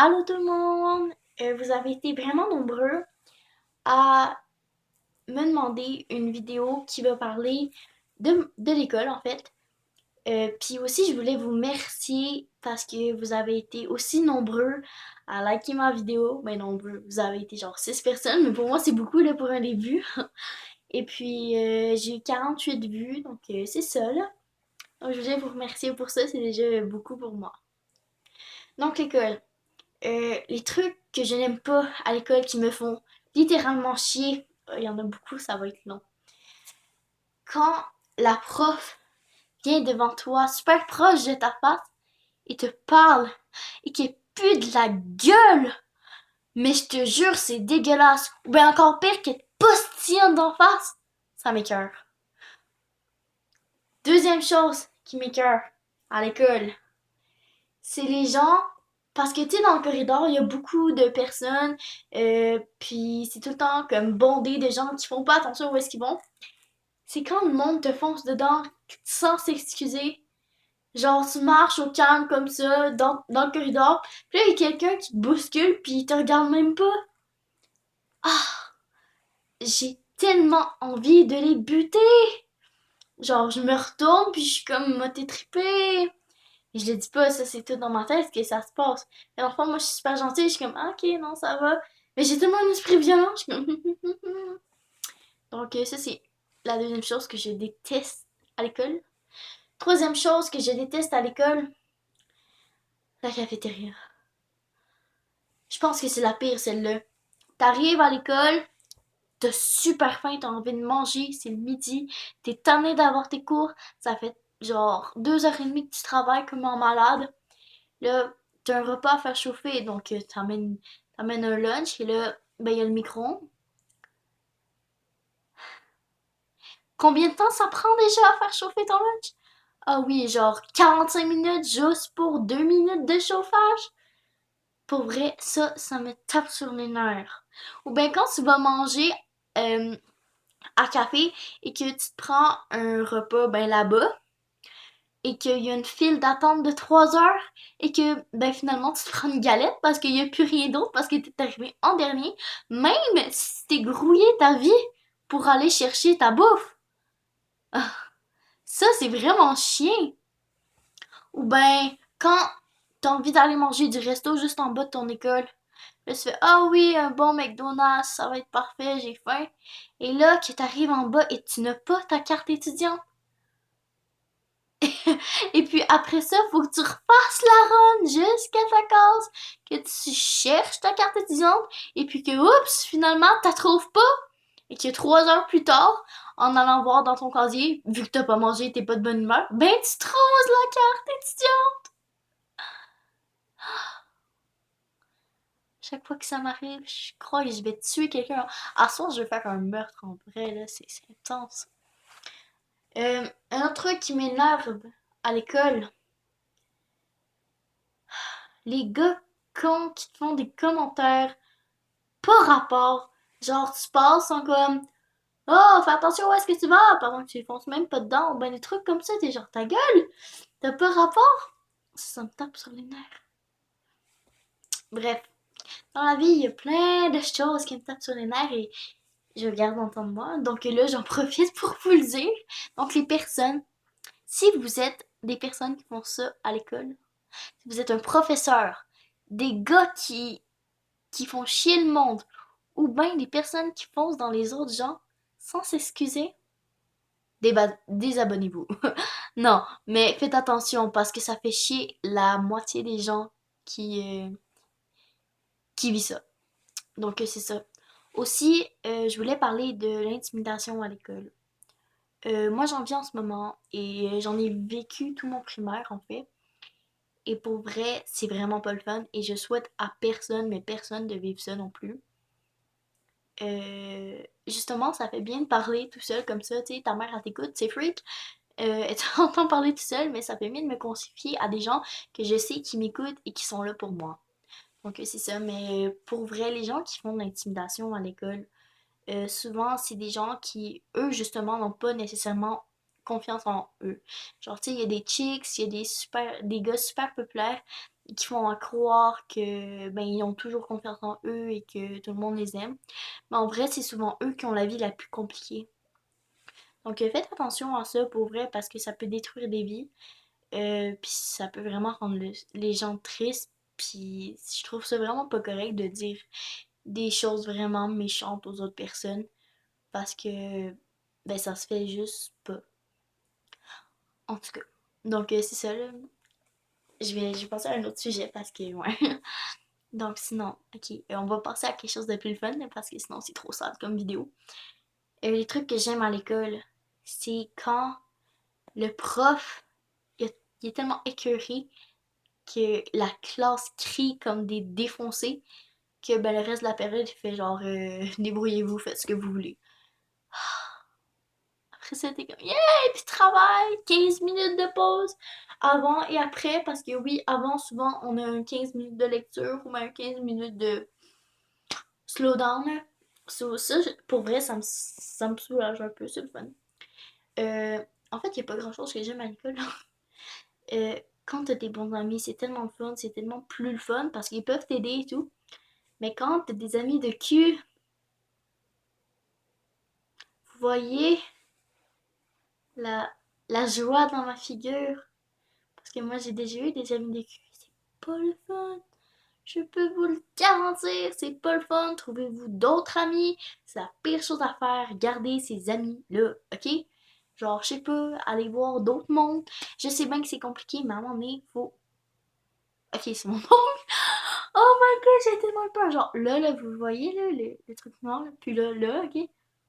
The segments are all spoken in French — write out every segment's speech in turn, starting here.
Allô tout le monde! Vous avez été vraiment nombreux à me demander une vidéo qui va parler de l'école en fait. Puis aussi, je voulais vous remercier parce que vous avez été aussi nombreux à liker ma vidéo. Ben nombreux, vous avez été genre 6 personnes, mais pour moi c'est beaucoup là pour un début. Et puis j'ai eu 48 vues, donc c'est ça là. Donc je voulais vous remercier pour ça, c'est déjà beaucoup pour moi. Donc l'école. Les trucs que je n'aime pas à l'école qui me font littéralement chier, il y en a beaucoup, ça va être long. Quand la prof vient devant toi, super proche de ta face, et te parle, et qu'elle pue de la gueule, mais je te jure, c'est dégueulasse. Ou bien encore pire, qu'elle te postillonne d'en face, ça m'écoeure. Deuxième chose qui m'écoeure à l'école, c'est les gens, parce que tu sais, dans le corridor, il y a beaucoup de personnes, puis c'est tout le temps comme bondé de gens qui font pas attention où est-ce qu'ils vont. C'est quand le monde te fonce dedans sans s'excuser. Genre, tu marches au calme comme ça, dans le corridor, puis là, il y a quelqu'un qui te bouscule, puis il te regarde même pas. Ah, j'ai tellement envie de les buter. Genre, je me retourne, puis je suis comme, m'a t'es trippé. Et je le dis pas, ça c'est tout dans ma tête que ça se passe. Et enfin, moi je suis super gentille, je suis comme, ah, ok, non, ça va. Mais j'ai tellement un esprit violent, je suis comme. Donc, ça c'est la deuxième chose que je déteste à l'école. Troisième chose que je déteste à l'école, la cafétéria. Je pense que c'est la pire celle-là. T'arrives à l'école, t'as super faim, t'as envie de manger, c'est le midi, t'es tanné d'avoir tes cours, ça fait genre 2h30 que tu travailles comme un malade. Là, t'as un repas à faire chauffer, donc t'amènes un lunch et là, ben il y a le micro-ondes. Combien de temps ça prend déjà à faire chauffer ton lunch? Ah oui, genre 45 minutes juste pour 2 minutes de chauffage. Pour vrai, ça me tape sur les nerfs. Ou bien quand tu vas manger euh, à café et que tu te prends un repas ben là-bas et qu'il y a une file d'attente de 3 heures et que ben finalement tu te prends une galette parce qu'il n'y a plus rien d'autre parce que t'es arrivé en dernier, même si t'es grouillé ta vie pour aller chercher ta bouffe. Ah, ça c'est vraiment chien. Ou ben quand t'as envie d'aller manger du resto juste en bas de ton école. Là, tu fais ah oui, un bon McDonald's, ça va être parfait, j'ai faim. Et là, que t'arrives en bas et tu n'as pas ta carte étudiante. Et puis après ça, faut que tu refasses la run jusqu'à ta case, que tu cherches ta carte étudiante, et puis que, oups, finalement, t'as trouves pas, et que 3 heures plus tard, en allant voir dans ton casier, vu que t'as pas mangé, t'es pas de bonne humeur, ben tu trouves la carte étudiante. Chaque fois que ça m'arrive, je crois que je vais tuer quelqu'un. À soir, je vais faire un meurtre en vrai, là, c'est intense. Un autre truc qui m'énerve à l'école, les gars cons qui te font des commentaires pas rapport. Genre, tu passes en comme, oh, fais attention où est-ce que tu vas, pendant que tu fonces même pas dedans, ou ben des trucs comme ça, t'es genre, ta gueule, t'as pas rapport. Ça me tape sur les nerfs. Bref, dans la vie, il y a plein de choses qui me tapent sur les nerfs et je garde en temps de moi. Donc là, j'en profite pour vous le dire. Donc, les personnes, si vous êtes des personnes qui font ça à l'école, si vous êtes un professeur, des gars qui font chier le monde, ou bien des personnes qui foncent dans les autres gens sans s'excuser, désabonnez-vous. Non, mais faites attention parce que ça fait chier la moitié des gens qui vit ça. Donc c'est ça. Aussi, je voulais parler de l'intimidation à l'école. Moi j'en vis en ce moment et j'en ai vécu tout mon primaire en fait. Et pour vrai, c'est vraiment pas le fun et je souhaite à personne, mais personne de vivre ça non plus. Justement, ça fait bien de parler tout seul comme ça, tu sais, ta mère elle t'écoute, c'est freak. Et t'entends parler tout seul, mais ça fait bien de me confier à des gens que je sais qui m'écoutent et qui sont là pour moi. Donc c'est ça, mais pour vrai, les gens qui font de l'intimidation à l'école, souvent c'est des gens qui, eux, justement, n'ont pas nécessairement confiance en eux. Genre, tu sais, il y a des chicks, il y a des gars super populaires qui font croire que ben ils ont toujours confiance en eux et que tout le monde les aime. Mais en vrai, c'est souvent eux qui ont la vie la plus compliquée. Donc faites attention à ça pour vrai parce que ça peut détruire des vies. Puis ça peut vraiment rendre les gens tristes. Puis je trouve ça vraiment pas correct de dire des choses vraiment méchantes aux autres personnes parce que ben ça se fait juste pas. En tout cas. Donc c'est ça là. Je vais passer à un autre sujet parce que ouais. Donc sinon, ok, on va passer à quelque chose de plus fun là, parce que sinon c'est trop sad comme vidéo. Les trucs que j'aime à l'école, c'est quand le prof il est tellement écœuré que la classe crie comme des défoncés que ben, le reste de la période il fait genre débrouillez-vous, faites ce que vous voulez. Après ça, t'es comme yeah, puis travail, 15 minutes de pause avant et après, parce que oui, avant souvent on a un 15 minutes de lecture ou même un 15 minutes de slowdown. Ça, pour vrai, ça me soulage un peu, c'est le fun. En fait, il n'y a pas grand chose que j'aime à l'école. Quand t'as des bons amis, c'est tellement le fun, c'est tellement plus le fun parce qu'ils peuvent t'aider et tout. Mais quand t'as des amis de cul, vous voyez la, la joie dans ma figure. Parce que moi, j'ai déjà eu des amis de cul. C'est pas le fun. Je peux vous le garantir, c'est pas le fun. Trouvez-vous d'autres amis. C'est la pire chose à faire. Gardez ces amis-là, ok? Genre, je sais pas, aller voir d'autres mondes. Je sais bien que c'est compliqué, mais à un moment donné, faut. Ok, c'est mon nom. Oh my god, j'ai tellement peur. Genre, là, vous voyez, là, le truc noir, là. Puis là, ok?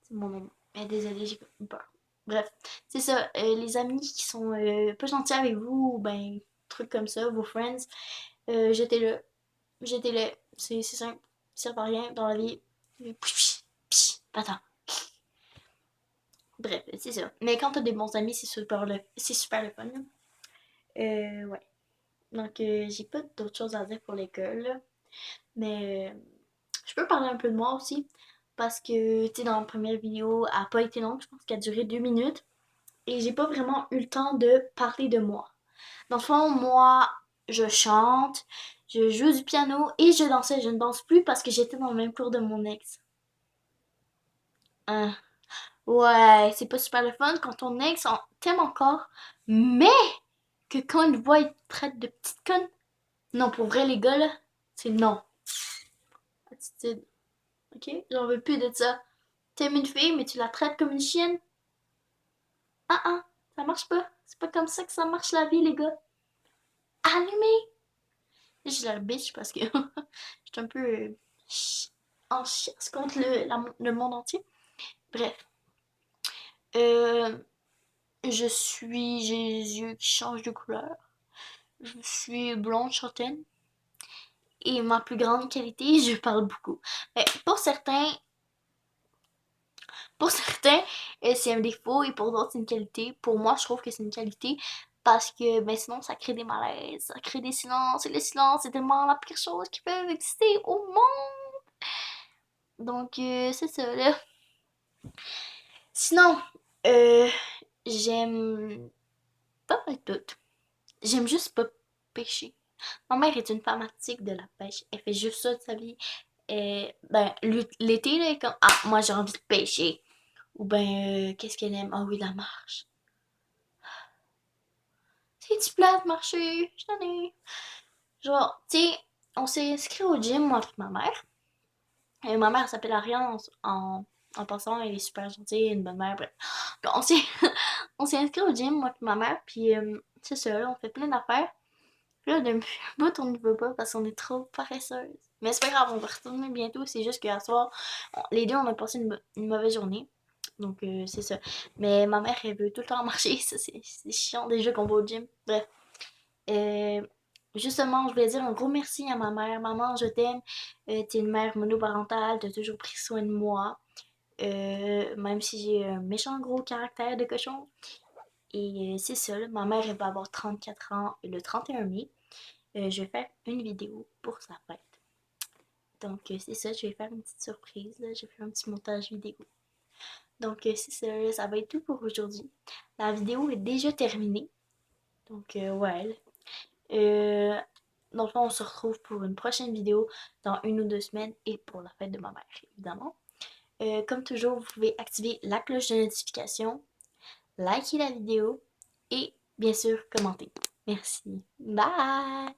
C'est mon nom. Mais désolé, j'ai comme peur. Bref, c'est ça. Les amis qui sont pas gentils avec vous, ou ben, trucs comme ça, vos friends, jetez-le. Jetez-le. C'est simple. Ils servent à rien dans la vie. Pas tant. Bref, c'est ça. Mais quand t'as des bons amis, c'est super le fun. Ouais. Donc, j'ai pas d'autres choses à dire pour l'école, là. Mais je peux parler un peu de moi aussi. Parce que, tu sais, dans la première vidéo, elle a pas été longue. Je pense qu'elle a duré 2 minutes. Et j'ai pas vraiment eu le temps de parler de moi. Dans le fond, moi, je chante, je joue du piano et je dansais. Je ne danse plus parce que j'étais dans le même cours de mon ex. Hein. Ouais, c'est pas super le fun quand ton ex t'aime encore, mais que quand il voit, il te traite de petite conne. Non, pour vrai, les gars, là, c'est non. Attitude. Ok? J'en veux plus de ça. T'aimes une fille, mais tu la traites comme une chienne? Ah ah, ça marche pas. C'est pas comme ça que ça marche la vie, les gars. Allumez! Je la bitch parce que je suis un peu en chiasse contre le monde entier. Bref. Euh, j'ai les yeux qui changent de couleur. Je suis blonde châtaine. Et ma plus grande qualité, je parle beaucoup. Mais pour certains, c'est un défaut et pour d'autres, c'est une qualité. Pour moi, je trouve que c'est une qualité parce que ben, sinon, ça crée des malaises, ça crée des silences. Et le silence, c'est tellement la pire chose qui peut exister au monde. Donc, c'est ça, là. Sinon, euh, j'aime pas mal tout. J'aime juste pas pêcher. Ma mère est une fanatique de la pêche. Elle fait juste ça de sa vie. Et, ben, l'été, là, elle est comme, ah, moi j'ai envie de pêcher. Ou ben, qu'est-ce qu'elle aime? Ah oui, la marche. C'est-tu plat de marcher? Je t'en ai. Genre, tu sais, on s'est inscrit au gym, moi, avec ma mère. Et ma mère s'appelle Ariane en passant, elle est super gentille, une bonne mère, bref. Donc, on s'est inscrit au gym, moi et ma mère, puis c'est ça, là, on fait plein d'affaires. Puis là, depuis un bout, on ne veut pas parce qu'on est trop paresseuses. Mais c'est pas grave, on va retourner bientôt, c'est juste qu'à soir, les deux, on a passé une mauvaise journée. Donc, c'est ça. Mais ma mère, elle veut tout le temps marcher, ça, c'est chiant déjà qu'on va au gym. Bref. Euh, Justement, je voulais dire un gros merci à ma mère. Maman, je t'aime. T'es une mère monoparentale, t'as toujours pris soin de moi. Même si j'ai un méchant gros caractère de cochon. Et c'est ça, là, ma mère, elle va avoir 34 ans le 31 mai. Je vais faire une vidéo pour sa fête. Donc, c'est ça, je vais faire une petite surprise. Là. Je vais faire un petit montage vidéo. Donc, c'est ça, là, ça va être tout pour aujourd'hui. La vidéo est déjà terminée. Donc, ouais. Euh, dans le fond, on se retrouve pour une prochaine vidéo dans 1 ou 2 semaines et pour la fête de ma mère, évidemment. Comme toujours, vous pouvez activer la cloche de notification, liker la vidéo et bien sûr commenter. Merci. Bye!